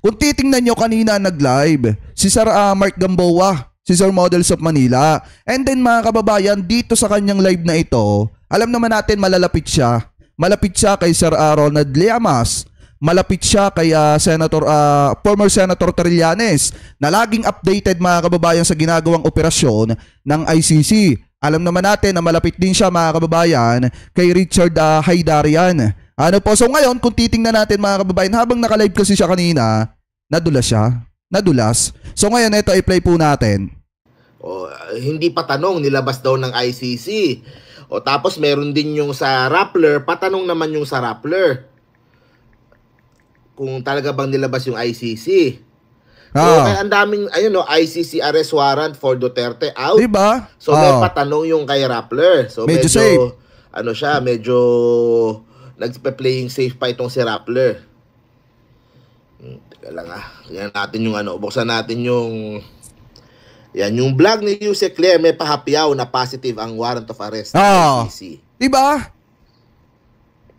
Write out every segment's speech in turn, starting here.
Kung titingnan nyo kanina nag-live, si Sir Mark Gamboa, si Sir Models of Manila. And then mga kababayan, dito sa kanyang live na ito, alam naman natin malalapit siya. Malapit siya kay Sir Ronald Llamas. Malapit siya kay former Senator Trillanes na laging updated mga kababayan sa ginagawang operasyon ng ICC. Alam naman natin na malapit din siya mga kababayan kay Richard Haydarian. Ano po, so ngayon kung titingnan natin mga kababayan, habang nakalive kasi siya kanina, nadulas siya. Nadulas. So ngayon ito i-play po natin. Hindi pa tanong, nilabas daw ng ICC. Tapos meron din yung sa Rappler, patanong naman yung sa Rappler kung talaga bang nilabas yung ICC. So, kaya ang daming, ICC arrest warrant for Duterte out. Diba? So, may patanong yung kay Rappler. So, medyo safe. Medyo nagpe-playing safe pa itong si Rappler. Teka lang Yan natin yung buksan natin yung yung vlog ni Yuse Claire, may pahapyaw na positive ang warrant of arrest ng ICC. Diba?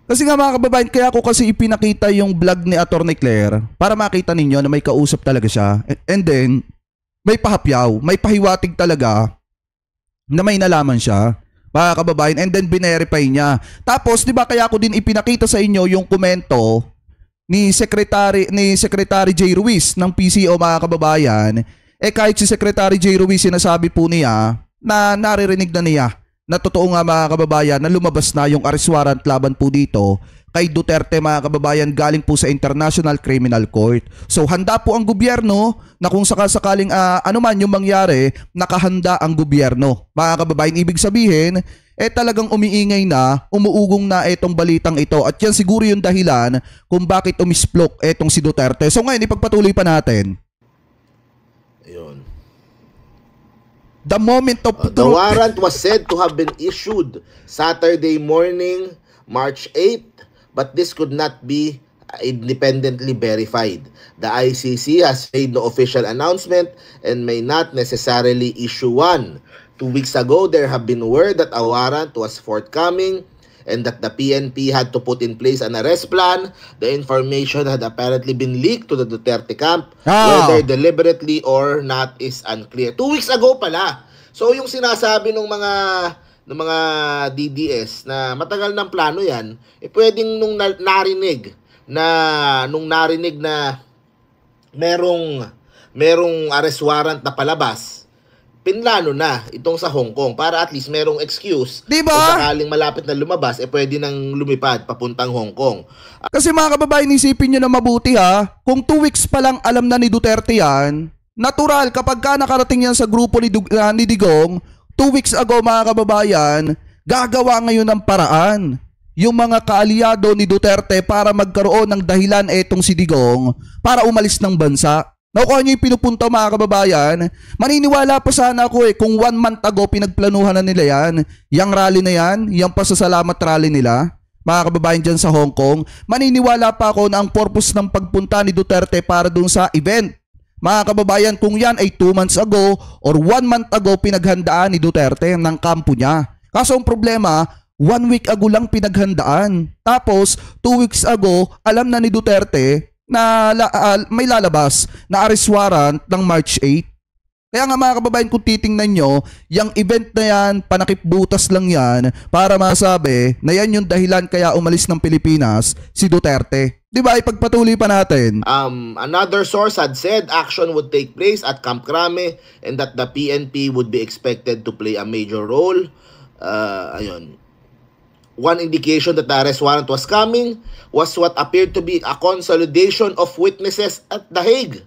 Kasi nga mga kababayan, kaya ako kasi ipinakita yung vlog ni Atty. Claire para makita ninyo na may kausap talaga siya. And then, may pahapyaw, may pahiwatig talaga na may nalaman siya, mga kababayan. And then, binerify niya. Tapos, di ba kaya ako din ipinakita sa inyo yung komento ni Secretary J. Ruiz ng PCO, mga kababayan. Kahit si Secretary J. Ruiz, sinasabi po niya na naririnig na niya na totoo nga mga kababayan na lumabas na yung arrest warrant laban po dito kay Duterte mga kababayan galing po sa International Criminal Court. So handa po ang gobyerno na kung sakasakaling anuman yung mangyari, nakahanda ang gobyerno. Mga kababayan, ibig sabihin, talagang umiingay na, umuugong na itong balitang ito at yan siguro yung dahilan kung bakit umisplok itong si Duterte. So ngayon, ipagpatuloy pa natin. Ayun. The moment of the warrant was said to have been issued Saturday morning, March 8, but this could not be independently verified. The ICC has made no official announcement and may not necessarily issue one. 2 weeks ago, there have been word that a warrant was forthcoming and that the PNP had to put in place an arrest plan. The information had apparently been leaked to the Duterte camp. Whether deliberately or not is unclear. 2 weeks ago pala. So yung sinasabi ng mga DDS na matagal ng plano yan, pwedeng nung narinig na merong arrest warrant na palabas, pinlano na itong sa Hong Kong para at least merong excuse. Diba? Kung sakaling malapit na lumabas, pwede nang lumipad papuntang Hong Kong. Kasi mga kababayan, isipin nyo na mabuti kung 2 weeks pa lang alam na ni Duterte yan, natural kapag ka nakarating yan sa grupo ni Digong, 2 weeks ago mga kababayan, gagawa ngayon ng paraan yung mga kaalyado ni Duterte para magkaroon ng dahilan etong si Digong para umalis ng bansa. Nakuha nyo yung pinupunta mga kababayan. Maniniwala pa sana ako kung 1 month ago pinagplanuhan na nila yan. Yang rally na yan, yung pasasalamat rally nila, mga kababayan dyan sa Hong Kong. Maniniwala pa ako na ang purpose ng pagpunta ni Duterte para dun sa event. Mga kababayan, kung yan ay 2 months ago or 1 month ago pinaghandaan ni Duterte ng kampo niya. Kaso ang problema, 1 week ago lang pinaghandaan. Tapos 2 weeks ago, alam na ni Duterte na may lalabas na arrest warrant ng March 8. Kaya nga mga kababayan, kung titingnan nyo, yung event na yan, panakipbutas lang yan para masabi na yan yung dahilan kaya umalis ng Pilipinas si Duterte. Diba, ipagpatuloy pa natin. Another source had said action would take place at Camp Crame and that the PNP would be expected to play a major role. Ayun. One indication that the arrest warrant was coming was what appeared to be a consolidation of witnesses at The Hague.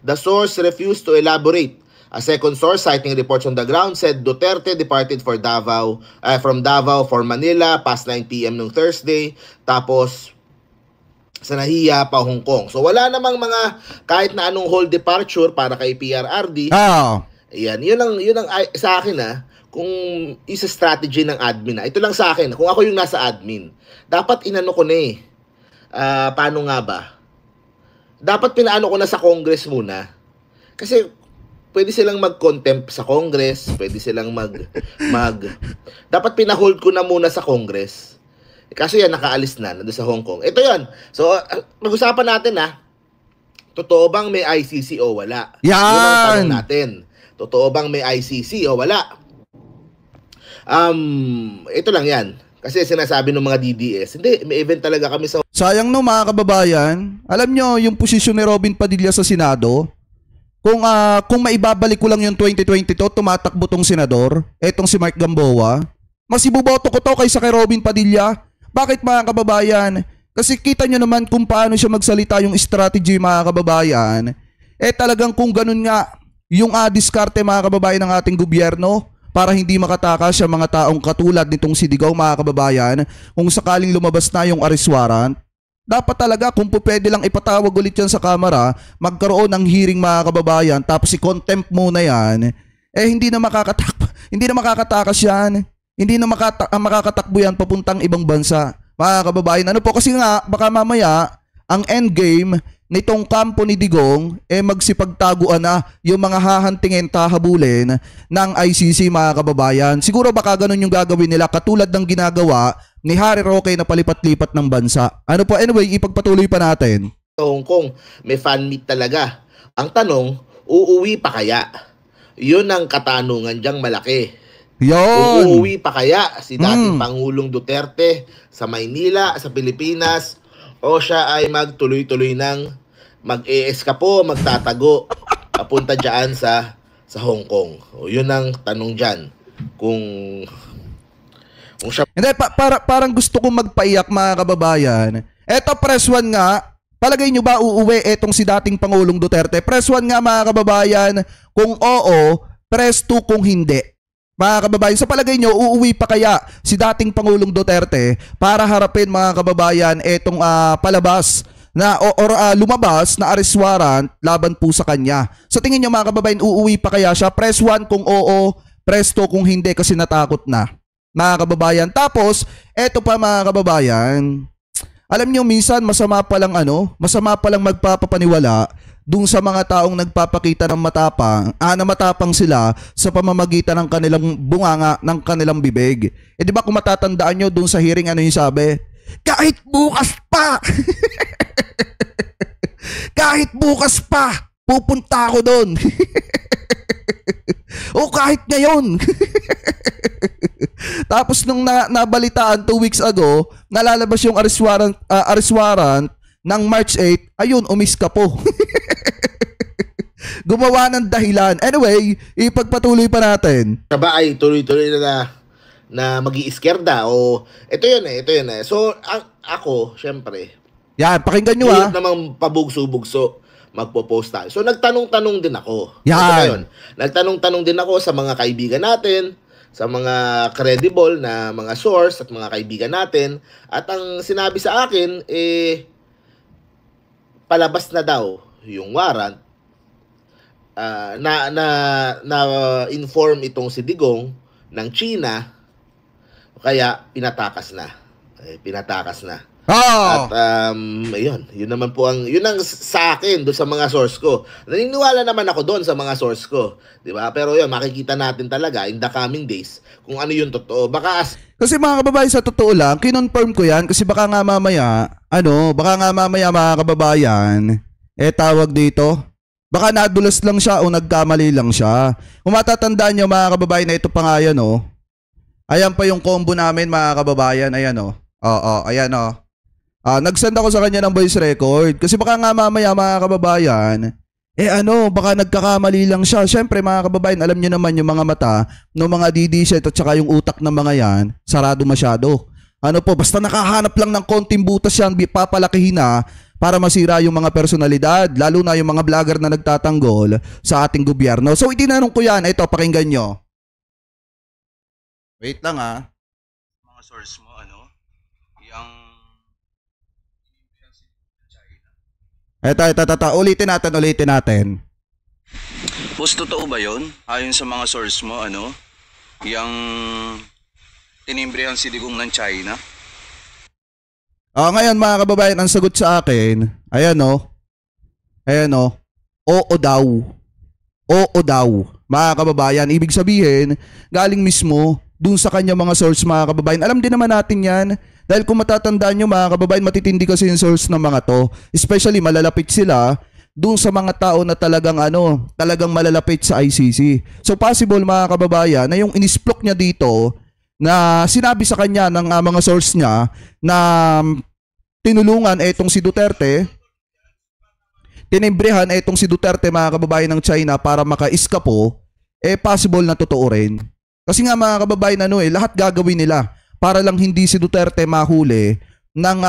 The source refused to elaborate. A second source citing reports on the ground said Duterte departed from Davao for Manila past 9 p.m. nung Thursday, tapos sa Nahiya pa Hong Kong. So wala namang mga kahit na anong whole departure para kay PRRD. Ayan, yun ang sa akin kung isa strategy ng admin ito lang sa akin, kung ako yung nasa admin, dapat inano ko na paano nga ba? Dapat pinaano ko na sa Congress muna. Kasi pwede silang mag-contempt sa Congress, pwede silang dapat pinahold ko na muna sa Congress. Kaso yan, nakaalis na, nandun sa Hong Kong. Ito yan. So, mag-usapan natin totoo bang may ICC o wala? Yan! Yun ang tanong natin. Totoo bang may ICC o wala? Ito lang yan. Kasi sinasabi ng mga DDS, hindi, may event talaga kami sa... Sayang no mga kababayan. Alam nyo, yung posisyon ni Robin Padilla sa Senado, kung maibabalik ko lang yung 2022, tumatakbo tong senador, etong si Mark Gamboa, mas ibuboto ko to kaysa kay Robin Padilla. Bakit mga kababayan? Kasi kita nyo naman kung paano siya magsalita yung strategy mga kababayan. Talagang kung ganun nga, yung diskarte mga kababayan ng ating gobyerno, para hindi makatakas sa mga taong katulad nitong si Digong mga kababayan, kung sakaling lumabas na yung arrest warrant, dapat talaga kung pwede lang ipatawag ulit yan sa kamera, magkaroon ng hearing mga kababayan, tapos i-contempt muna yan, hindi na makakatakas yan, hindi na makakatakbo yan papuntang ibang bansa. Mga kababayan, ano po kasi nga, baka mamaya, ang endgame nitong kampo ni Digong magsipagtaguan na yung mga hahantingin tahabulin ng ICC mga kababayan. Siguro baka ganun yung gagawin nila katulad ng ginagawa ni Harry Roque na palipat-lipat ng bansa. Ano po, anyway, ipagpatuloy pa natin. Hong Kong, may fan meet talaga. Ang tanong, uuwi pa kaya? Yun ang katanungan diyang malaki. Yon. Uuwi pa kaya si dating Pangulong Duterte sa Maynila, sa Pilipinas, o siya ay magtuloy-tuloy ng mag-e-eskapo, magtatago papunta dyan sa Hong Kong. O, yun ang tanong dyan. Kung siya... Hindi, parang gusto kong magpaiyak mga kababayan. Eto, press 1 nga. Palagay nyo ba uuwi etong si dating Pangulong Duterte? Press 1 nga mga kababayan. Kung oo, press 2 kung hindi. Mga kababayan, sa palagay nyo, uuwi pa kaya si dating Pangulong Duterte para harapin mga kababayan etong palabas na or lumabas na arrest warrant laban po sa kanya. Sa tingin nyo mga kababayan, uuwi pa kaya siya? Press 1 kung oo, press 2 kung hindi kasi natakot na. Mga kababayan, tapos eto pa mga kababayan, alam nyo minsan masama pa lang magpapapaniwala dun sa mga taong nagpapakita ng matapang, na matapang sila sa pamamagitan ng kanilang bunganga, ng kanilang bibig. Di ba kung matatandaan nyo dun sa hearing, ano yung sabi? Kahit bukas pa! Kahit bukas pa! Pupunta ako dun! O kahit ngayon! Tapos nung nabalitaan 2 weeks ago, nalalabas yung arrest warrant ng March 8, ayun, umiska po. Gumawa ng dahilan. Anyway, ipagpatuloy pa natin. Siya ba ay tuloy-tuloy na mag-iiskerda? O, ito yun eh. So, ako, syempre, yan, pakinggan nyo hirap namang pabugso-bugso magpo-post tayo. So, nagtanong-tanong din ako. Yan. Nagtanong-tanong din ako sa mga kaibigan natin, sa mga credible na mga source at mga kaibigan natin. At ang sinabi sa akin, palabas na daw yung warrant, inform itong si Digong ng China, kaya pinatakas na. Oh! At yun naman po yun ang sa akin doon sa mga source ko. Naniniwala naman ako doon sa mga source ko, 'di ba? Pero yun, makikita natin talaga in the coming days kung ano yung totoo. Kasi mga kababayan, sa totoo lang, kinonfirm ko yan kasi baka nga mamaya mga kababayan, tawag dito, baka nadulas lang siya o nagkamali lang siya. Kung matatandaan nyo mga kababayan, na ito pa nga yan ayan pa yung combo namin mga kababayan, ayan ayan nagsend ako sa kanya ng voice record kasi baka nga mamaya mga kababayan, baka nagkakamali lang siya. Siyempre mga kababayan, alam niyo naman yung mga mata ng mga DDZ at saka yung utak ng mga yan, sarado masyado. Basta nakahanap lang ng konting butas yan, papalakihin na para masira yung mga personalidad, lalo na yung mga vlogger na nagtatanggol sa ating gobyerno. So itinanong ko yan, ito, pakinggan nyo. Wait lang Mga source mo, yung Ito, ulitin natin. boss, totoo ba yun? Ayon sa mga source mo, yung tinimbrihan si Digong ng China? Ngayon mga kababayan, ang sagot sa akin, ayan oo daw, mga kababayan. Ibig sabihin, galing mismo dun sa kanya mga source mga kababayan. Alam din naman natin yan, dahil kung matatandaan nyo mga kababayan, matitindi kasi yung source ng mga to. Especially malalapit sila doon sa mga tao na talagang malalapit sa ICC. So possible mga kababayan na yung inisplok niya dito na sinabi sa kanya ng mga source niya na tinulungan etong si Duterte, tinimbrihan etong si Duterte mga kababayan ng China para maka-iskapo, possible na totoo rin. Kasi nga mga kababayan lahat gagawin nila para lang hindi si Duterte mahuli ng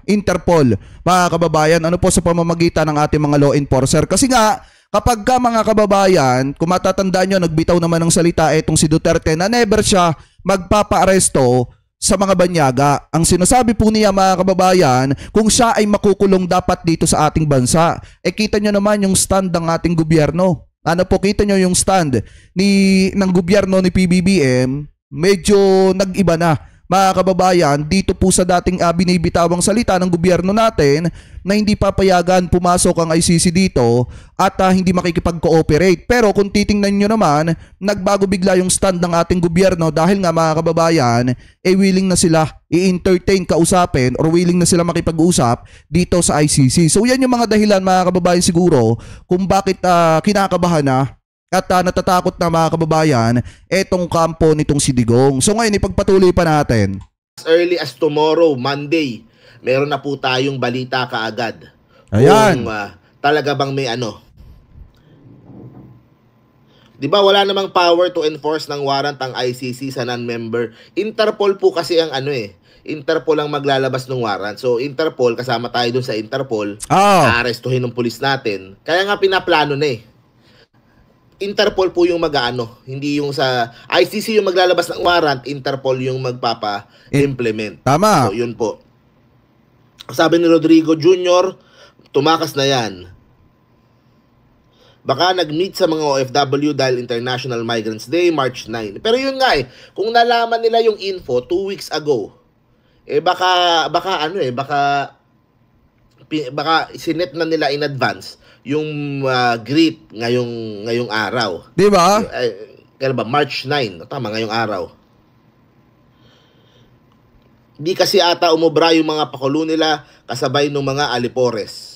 Interpol mga kababayan sa pamamagitan ng ating mga law enforcer. Kasi nga kapag mga kababayan, kung matatandaan nyo, nagbitaw naman ng salita etong si Duterte na never siya magpapaaresto sa mga banyaga. Ang sinasabi po niya mga kababayan, kung siya ay makukulong dapat dito sa ating bansa. Kita nyo naman yung stand ng ating gobyerno. Kita nyo yung stand ng gobyerno ni PBBM, medyo nag-iba na mga kababayan dito po sa dating binibitawang salita ng gobyerno natin na hindi papayagan pumasok ang ICC dito at hindi makikipag-cooperate. Pero kung titingnan nyo naman, nagbago bigla yung stand ng ating gobyerno dahil nga mga kababayan, willing na sila i-entertain, kausapin or willing na sila makipag-usap dito sa ICC. So yan yung mga dahilan mga kababayan siguro kung bakit kinakabahan na at natatakot na mga kababayan etong kampo nitong si Digong. So ngayon ipagpatuloy pa natin. As early as tomorrow, Monday, meron na po tayong balita kaagad. Ayan. Kung talaga bang may Di ba wala namang power to enforce ng warrant ang ICC sa non-member. Interpol po kasi ang Interpol ang maglalabas ng warrant. So Interpol, kasama tayo dun sa Interpol, aarestuhin ng pulis natin. Kaya nga pinaplano na Interpol po yung hindi yung sa ICC yung maglalabas ng warrant, Interpol yung magpapa-implement. Tama. So yun po. Sabi ni Rodrigo Jr., tumakas na yan. Baka nag-meet sa mga OFW dahil International Migrants Day, March 9. Pero yun nga kung nalaman nila yung info 2 weeks ago, baka sinet na nila in advance yung greet ngayong araw. Di ba? Kaya ba March 9, tama ngayong araw. Di kasi ata umubra yung mga pakulo nila kasabay ng mga alipores.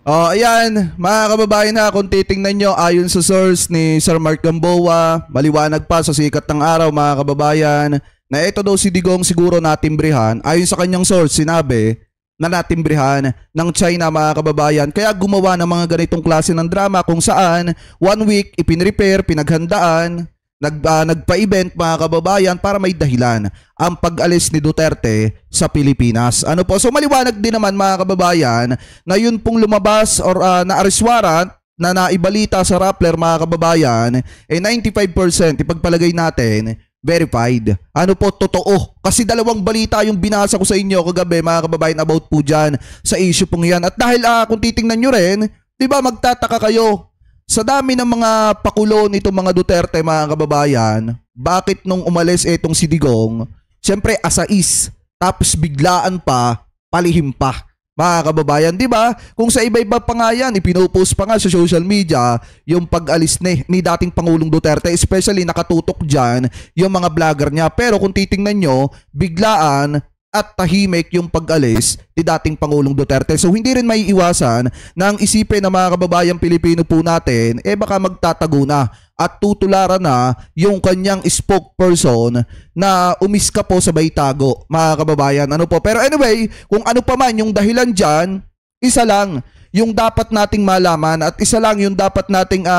Ayan, mga kababayan kung titingnan nyo, ayon sa source ni Sir Mark Gamboa, maliwanag pa sa sikat ng araw mga kababayan, na ito daw si Digong siguro natimbrihan. Ayon sa kanyang source, sinabi na natimbrihan ng China mga kababayan. Kaya gumawa ng mga ganitong klase ng drama kung saan 1 week ipinrepair, pinaghandaan, nagpa-event mga kababayan para may dahilan ang pag-alis ni Duterte sa Pilipinas. So maliwanag din naman mga kababayan na yun pong lumabas or na-arrest warrant na naibalita sa Rappler mga kababayan 95% ipagpalagay natin verified. Totoo. Kasi dalawang balita yung binasa ko sa inyo kagabi mga kababayan about po dyan sa issue pong yan. At dahil kung titingnan nyo rin, di ba magtataka kayo sa dami ng mga pakulo nitong mga Duterte mga kababayan, bakit nung umalis etong si Digong, syempre asais, tapos biglaan pa, palihim pa. Mga kababayan, di ba? Kung sa iba-iba pa nga yan, ipinopost pa nga sa social media yung pag-alis ni dating Pangulong Duterte, especially nakatutok dyan yung mga vlogger niya. Pero kung titingnan nyo, biglaan at tahimik yung pag-alis ni dating Pangulong Duterte. So hindi rin may iwasan na ang isipin ng mga kababayang Pilipino po natin, baka magtatago na at tutularan na yung kanyang spokesperson na umiska po sa Baytago, mga kababayan. Pero anyway, kung ano pa man yung dahilan dyan, isa lang yung dapat nating malaman at isa lang yung dapat nating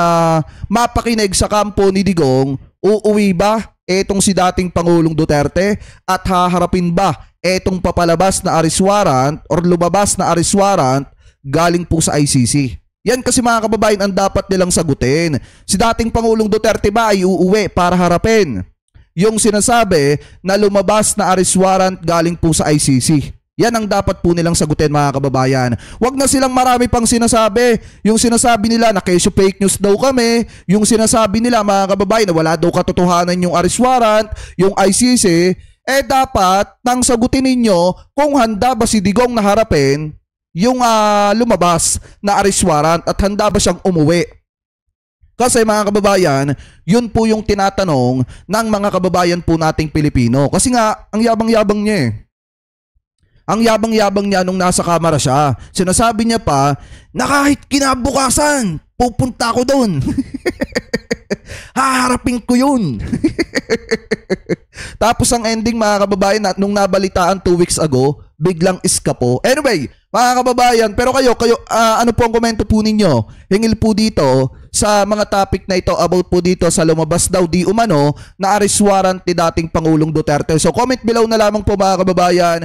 mapakinig sa kampo ni Digong. Uuwi ba etong si dating Pangulong Duterte at haharapin ba etong papalabas na arrest warrant or lumabas na arrest warrant galing po sa ICC? Yan kasi mga kababayan ang dapat nilang sagutin. Si dating Pangulong Duterte ba ay uuwi para harapin yung sinasabi na lumabas na arrest warrant galing po sa ICC? Yan ang dapat po nilang sagutin mga kababayan. Huwag na silang marami pang sinasabi. Yung sinasabi nila na kesyo fake news daw kami, yung sinasabi nila mga kababayan na wala daw katotohanan yung arrest warrant, yung ICC, dapat nang sagutin ninyo kung handa ba si Digong na harapin yung lumabas na arrest warrant at handa ba siyang umuwi. Kasi mga kababayan, yun po yung tinatanong ng mga kababayan po nating Pilipino. Kasi nga, ang yabang-yabang niya Ang yabang-yabang niya nung nasa kamera siya. Sinasabi niya pa na kahit kinabukasan, pupunta ako doon. Haharapin ko yun. Tapos ang ending mga kababayan, nung nabalitaan 2 weeks ago, biglang iskapo. Anyway, mga kababayan, pero kayo ano po ang komento po ninyo? Hingil po dito sa mga topic na ito about po dito sa lumabas daw di umano na arrest warrant ni dating Pangulong Duterte. So comment below na lamang po mga kababayan.